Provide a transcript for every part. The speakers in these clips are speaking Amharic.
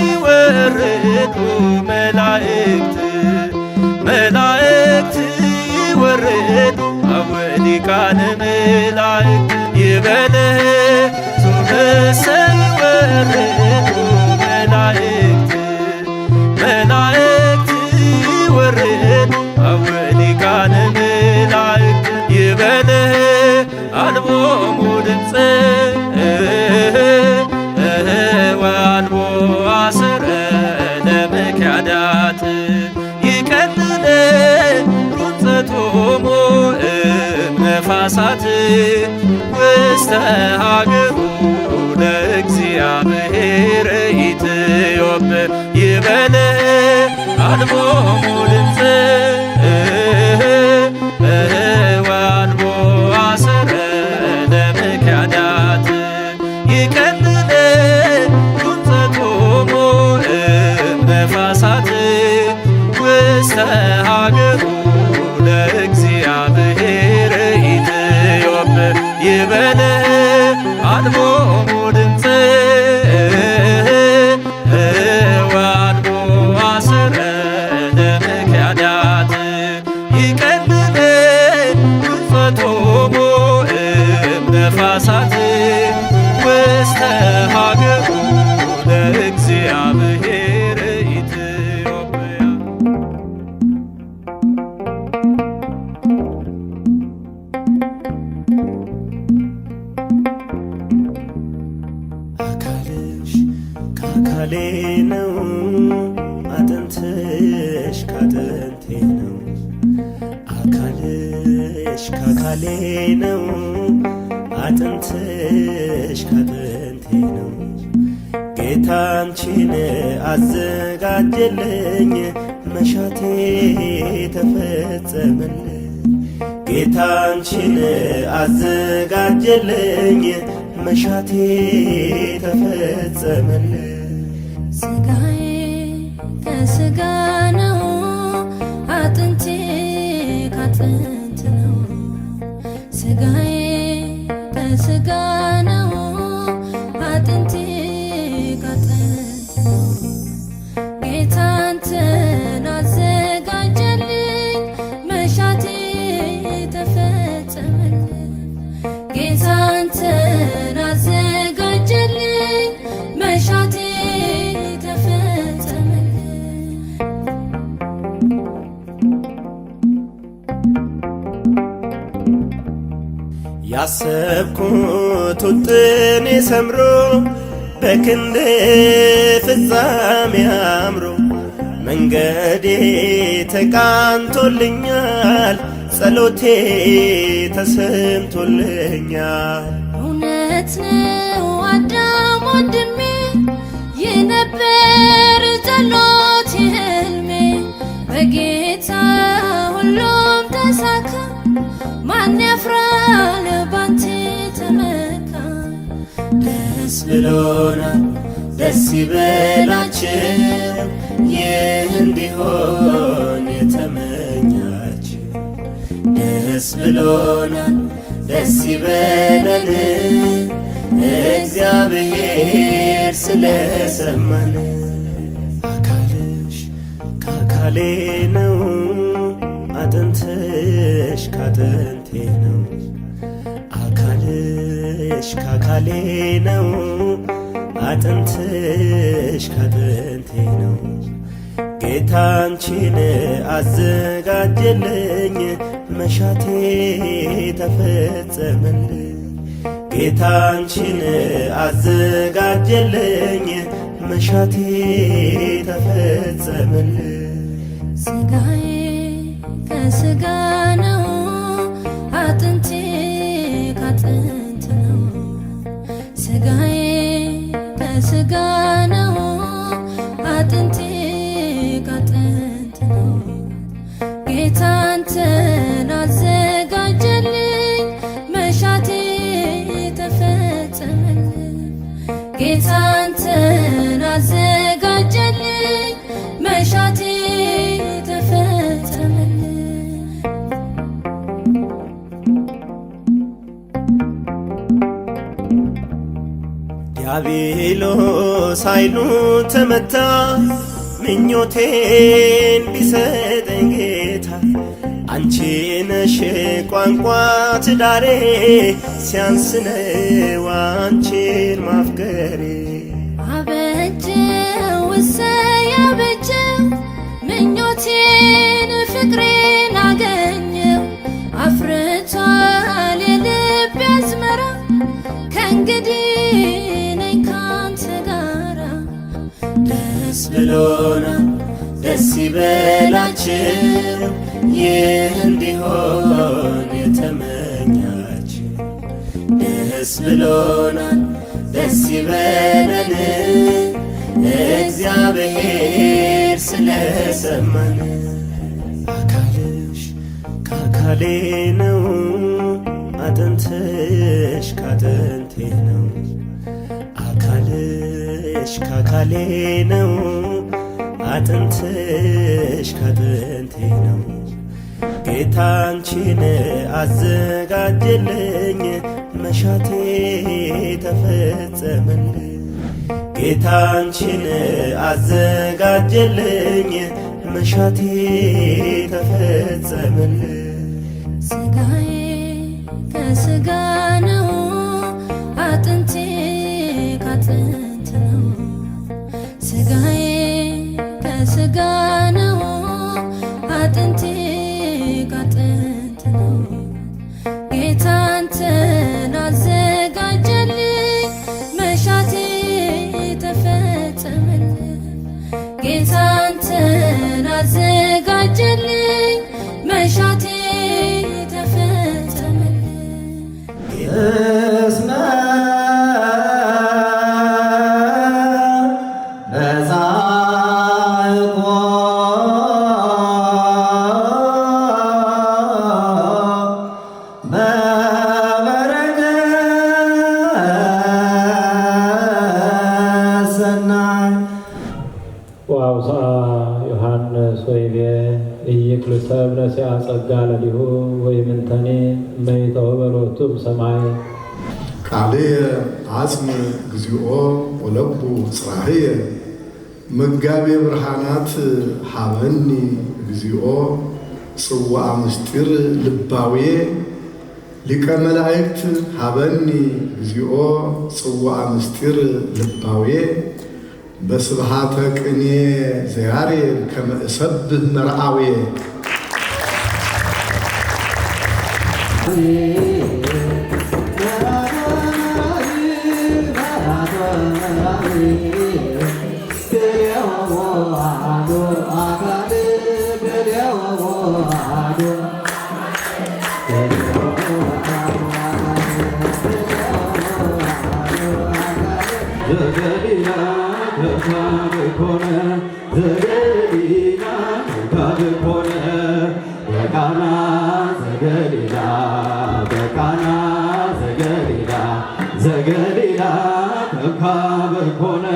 ይወርዱ መላእክት ይወርዱ አወሊቃነ መላእክት ይበለ ሶበሰ ይወርዱ መላእክት ይወርዱ አወሊቃነ መላእክት ይበለ አልቦሙ ድምፀ ወአልቦ አስረ ለመክያዳት ይቀልለ ሩፀቶሙ እምነፋሳት ውስተ ሀገሩ ለእግዚአብሔር ኢትዮጵ ይበለ አልቦሙ ድምፀ ወአልቦ አስረ ለመክያዳት ይቀልለ ሩፀቶሙ እምነፋሳት ውስተ ሀገሩ ለእግዚአብሔር ኢትዮጵ ይበለ አልቦሙ ድምፀ ወአልቦ አስረ ለመክያዳት ይቀልለ ሩፀቶሙ እምነፋሳት ውስተ ሀገሩ ለእግዚአብሔር ኢትዮጵያ። አካልሽ ከአካሌ ነው፣ አጥንትሽ ከአጥንቴ ነው። አካልሽ ከአካሌ ነው፣ አጥንትሽ ከአጥንቴ ነው። ጌታ አንቺን አዘጋጀልኝ፣ መሻቴ ተፈጸመልኝ። ጌታ አንቺን አዘጋጀልኝ፣ መሻቴ ተፈጸመልኝ። ስጋዬ ከስጋ ነው፣ አጥንቴ ካጥንት ነው። ስጋዬ ከስጋ ነው፣ አጥንቴ ካጥንት ነው። ጌታ አንተን አዘጋጀልኝ፣ መሻቴ ተፈጸመልኝ። ጌታ አንተን አዘጋጀልኝ፣ መሻቴ ተፈጸመልኝ። ያሰብኩት ውጥኔ ሰምሮ በክንድ ፍጻሜ አምሮ መንገዴ ተቃንቶልኛል፣ ጸሎቴ ተሰምቶልኛል። እውነት ነው አዳም ወንድሜ፣ የነበር ጸሎት ህልሜ። በጌታ ሁሉም ተሳካ፣ ማን ያፍራል ባንተ ተመካ። ደስ ብሎናል፣ ደስ ይበላችሁ፣ ይህ እንዲሆን የተመኛችሁ። ደስ ብሎናል፣ ደስ ይበለን፣ እግዚአብሔር ስለሰማን። አካልሽ ከአካሌ ነው፣ አጥንትሽ ካጥንቴ ነው። አካልሽ ከአካሌ ነው፣ አጥንትሽ ካጥንቴ ነው። ጌታ አንቺን አዘጋጀልኝ፣ መሻቴ ተፈጸመልኝ። ጌታ አንቺን አዘጋጀልኝ፣ መሻቴ ተፈጸመልኝ። ስጋዬ ከስጋ ነው፣ አጥንቴ ካጥንት ነው። ስጋዬ ከስጋ ነው፣ አጥንቴ ካጥንት ነው። ጌታ አንተን አዘጋጀልኝ፣ መሻቴ ተፈጸመልኝ። ጌታ አንተን አዘጋጀልኝ፣ መሻቴ ተፈጸመልኝ። ዲያብሎስ ሳይሉ ተመታ ምኞቴን ቢሰጠኝ ጌታ አንቺ ነሽ ቋንቋ ትዳሬ ሲያንስነው አንቺን ማፍቀሬ አበጀው እሰይ አበጀው ምኞቴን ፍቅሬን አገኘው አፍርቷል የልቤ አዝመራ ከእንግዲህ ነኝ ካንተ ጋራ ደስ ብሎናል ደስ ይበላችሁ ይህ እንዲሆን የተመኛችሁ ደስ ብሎናል ደስ ይበለን እግዚአብሔር ስለሰማን አካልሽ ከአካሌ ነው አጥንትሽ ካጥንቴ ነው አካልሽ ከአካሌ ነው አጥንትሽ ካጥንቴ ነው ጌታ አንቺን አዘጋጀልኝ መሻቴ ተፈጸመልኝ ጌታ አንቺን አዘጋጀልኝ መሻቴ ተፈጸመልኝ ስጋዬ ከስጋ ነው አጥንቴ ካጥንት ነው ስጋዬ ከስጋ ነው አጥንቴ ካጥንት ነው ጌታ አንተን አዘጋጀልኝ መሻቴ ተፈጸመልኝ ጌታ አንተን አዘጋጀልኝ መሻቴ ተፈጸመልኝ እስመ በዛልቆ በበረከት ሰናይ ወአውሥአ ዮሐንስ ወይቤ ኢይክል ሰብእ ነሲአ ጸጋ ለሊሁ ወይምንተኒ እመይተወ ሎቱ እምሰማይ ቃልየ አጽም እግዚኦ ወለቡ ጽራህየ መጋቤ ብርሃናት ሀበኒ እግዚኦ ጽዋዐ ምስጢር ልባውየ ሊቀ መላእክት ሀበኒ እግዚኦ ጽዋዐ ምስጢር ልባውየ በስብሃተ ቅኔ ዘያሬድ ከመ እሰብህ መርዓውየ ዘገሊላ ከካብ ኮነ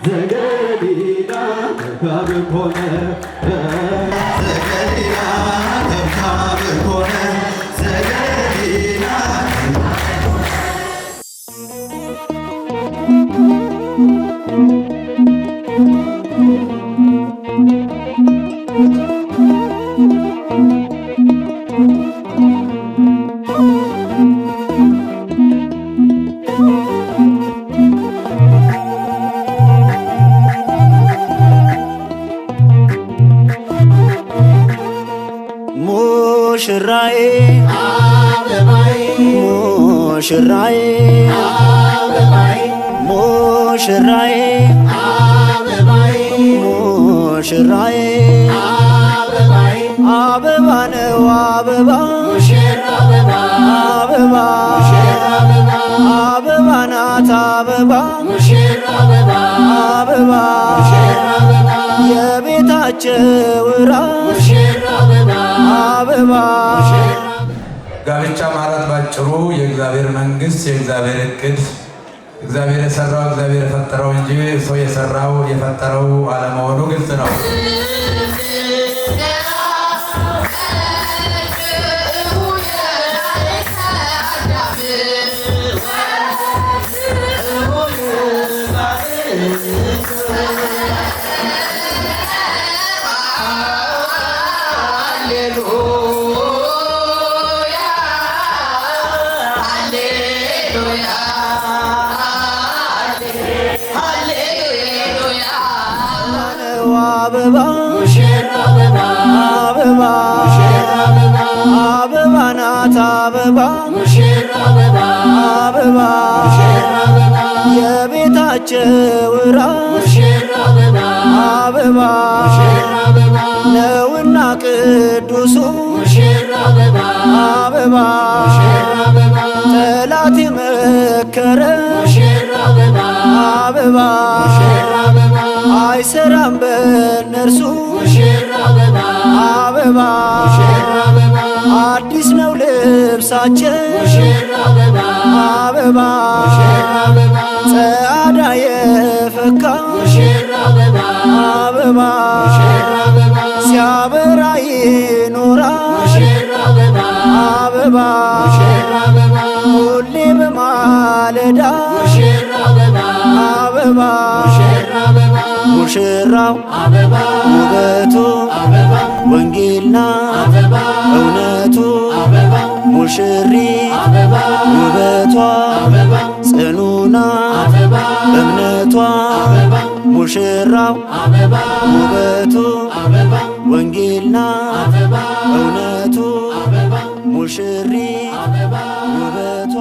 ዘገሊላ ከካብ ኮነ ዘገሊላ ከካብ ኮነ ዘገሊላ ሙሽራዬ አበባዬ ሙሽራዬ አበባዬ ሙሽራዬ አበባዬ ሙሽራዬ አበባዬ አበባ ነው አበባ ሙሽራ አበባ አበባ ሙሽራ አበባ አበባ ናት አበባ ሙሽራ አበባ አበባ ሙሽራ አበባ የቤታቸው ራስ ሙሽራ አበባ አበባ ጋብቻ ማለት ባጭሩ የእግዚአብሔር መንግስት የእግዚአብሔር እቅድ እግዚአብሔር የሰራው እግዚአብሔር የፈጠረው እንጂ ሰው የሰራው የፈጠረው አለመሆኑ ግልጽ ነው። አበባ አበባ አበባ ናት አበባ አበባ የቤታቸው ራስ አበባ ነውና ቅዱሱ አበባ ጠላት የመከረ አበባ አይሰራም በእነርሱ አበባ አዲስ ነው ልብሳቸው አበባ ጸዓዳ የፈካ አበባ ሲያበራ ይኖራል አበባ ሁሌ በማለዳ አበባ ሙሽራው ውበቱ ወንጌልና እውነቱ ሙሽሪት ውበቷ ጽኑና እምነቷ ሙሽራው ውበቱ ወንጌልና እውነቱ ሙሽሪት ውበቷ